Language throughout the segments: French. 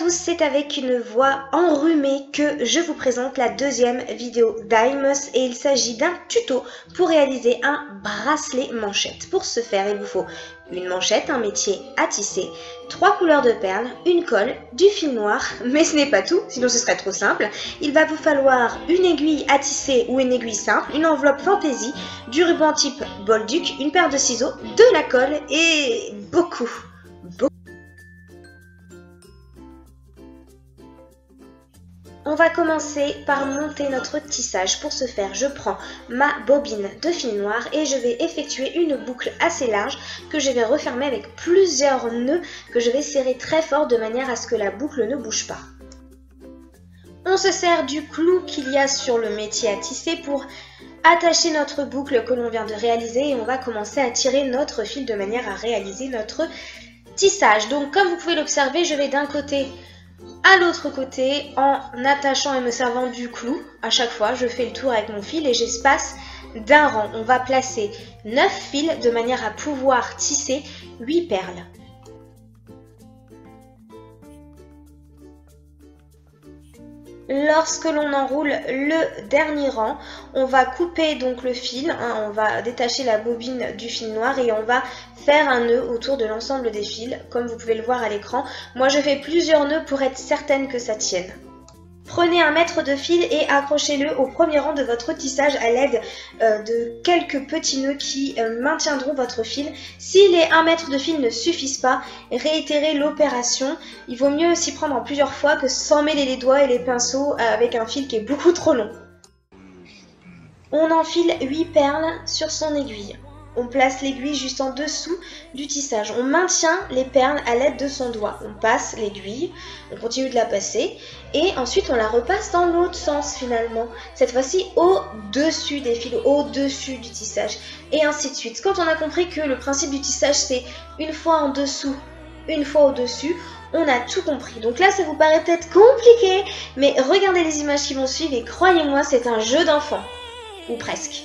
tous, c'est avec une voix enrhumée que je vous présente la deuxième vidéo d'Imos et il s'agit d'un tuto pour réaliser un bracelet manchette. Pour ce faire, il vous faut une manchette, un métier à tisser, 3 couleurs de perles, une colle, du fil noir, mais ce n'est pas tout, sinon ce serait trop simple. Il va vous falloir une aiguille à tisser ou une aiguille simple, une enveloppe fantaisie, du ruban type bolduc, une paire de ciseaux, de la colle et beaucoup. On va commencer par monter notre tissage. Pour ce faire, je prends ma bobine de fil noir et je vais effectuer une boucle assez large que je vais refermer avec plusieurs nœuds que je vais serrer très fort de manière à ce que la boucle ne bouge pas. On se sert du clou qu'il y a sur le métier à tisser pour attacher notre boucle que l'on vient de réaliser et on va commencer à tirer notre fil de manière à réaliser notre tissage. Donc comme vous pouvez l'observer, je vais d'un côté à l'autre côté en attachant et me servant du clou. À chaque fois, je fais le tour avec mon fil et j'espace d'un rang. On va placer 9 fils de manière à pouvoir tisser 8 perles. Lorsque l'on enroule le dernier rang, on va couper donc le fil, on va détacher la bobine du fil noir et on va faire un nœud autour de l'ensemble des fils, comme vous pouvez le voir à l'écran. Moi je fais plusieurs nœuds pour être certaine que ça tienne. Prenez un mètre de fil et accrochez-le au premier rang de votre tissage à l'aide de quelques petits nœuds qui maintiendront votre fil. Si les 1 mètre de fil ne suffisent pas, réitérez l'opération. Il vaut mieux s'y prendre en plusieurs fois que s'en mêler les doigts et les pinceaux avec un fil qui est beaucoup trop long. On enfile 8 perles sur son aiguille. On place l'aiguille juste en dessous du tissage. On maintient les perles à l'aide de son doigt. On passe l'aiguille, on continue de la passer et ensuite on la repasse dans l'autre sens finalement. Cette fois-ci au-dessus des fils, au-dessus du tissage et ainsi de suite. Quand on a compris que le principe du tissage c'est une fois en dessous, une fois au-dessus, on a tout compris. Donc là ça vous paraît peut-être compliqué, mais regardez les images qui vont suivre et croyez-moi c'est un jeu d'enfant. Ou presque.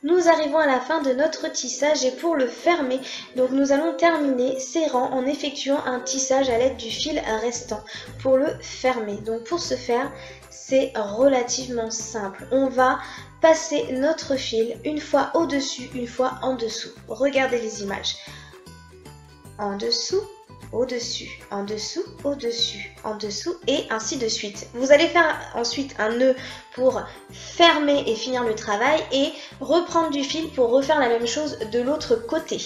Nous arrivons à la fin de notre tissage et pour le fermer, donc nous allons terminer ces rangs en effectuant un tissage à l'aide du fil restant pour le fermer. Donc pour ce faire, c'est relativement simple. On va passer notre fil une fois au-dessus, une fois en dessous. Regardez les images. En dessous, au-dessus, en dessous, au-dessus, en dessous et ainsi de suite. Vous allez faire ensuite un nœud pour fermer et finir le travail et reprendre du fil pour refaire la même chose de l'autre côté.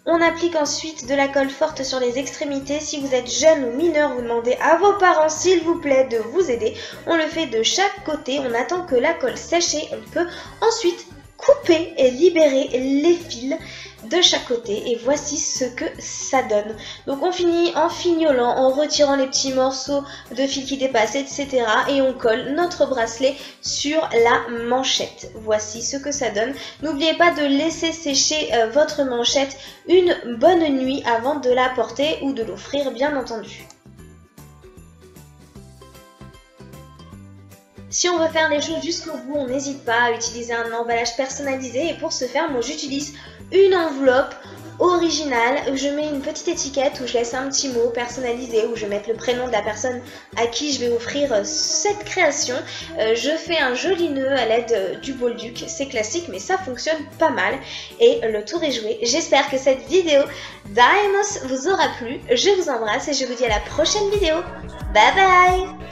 On applique ensuite de la colle forte sur les extrémités. Si vous êtes jeune ou mineur, vous demandez à vos parents s'il vous plaît de vous aider. On le fait de chaque côté, on attend que la colle sèche et on peut ensuite couper et libérer les fils de chaque côté et voici ce que ça donne. Donc on finit en fignolant, en retirant les petits morceaux de fil qui dépassent, etc. et on colle notre bracelet sur la manchette. Voici ce que ça donne. N'oubliez pas de laisser sécher votre manchette une bonne nuit avant de la porter ou de l'offrir bien entendu. Si on veut faire les choses jusqu'au bout, on n'hésite pas à utiliser un emballage personnalisé et pour ce faire, moi j'utilise une enveloppe original. Je mets une petite étiquette où je laisse un petit mot personnalisé, où je vais mettre le prénom de la personne à qui je vais offrir cette création. Je fais un joli nœud à l'aide du bolduc, c'est classique mais ça fonctionne pas mal et le tour est joué. J'espère que cette vidéo d'Aemos vous aura plu. Je vous embrasse et je vous dis à la prochaine vidéo. Bye bye.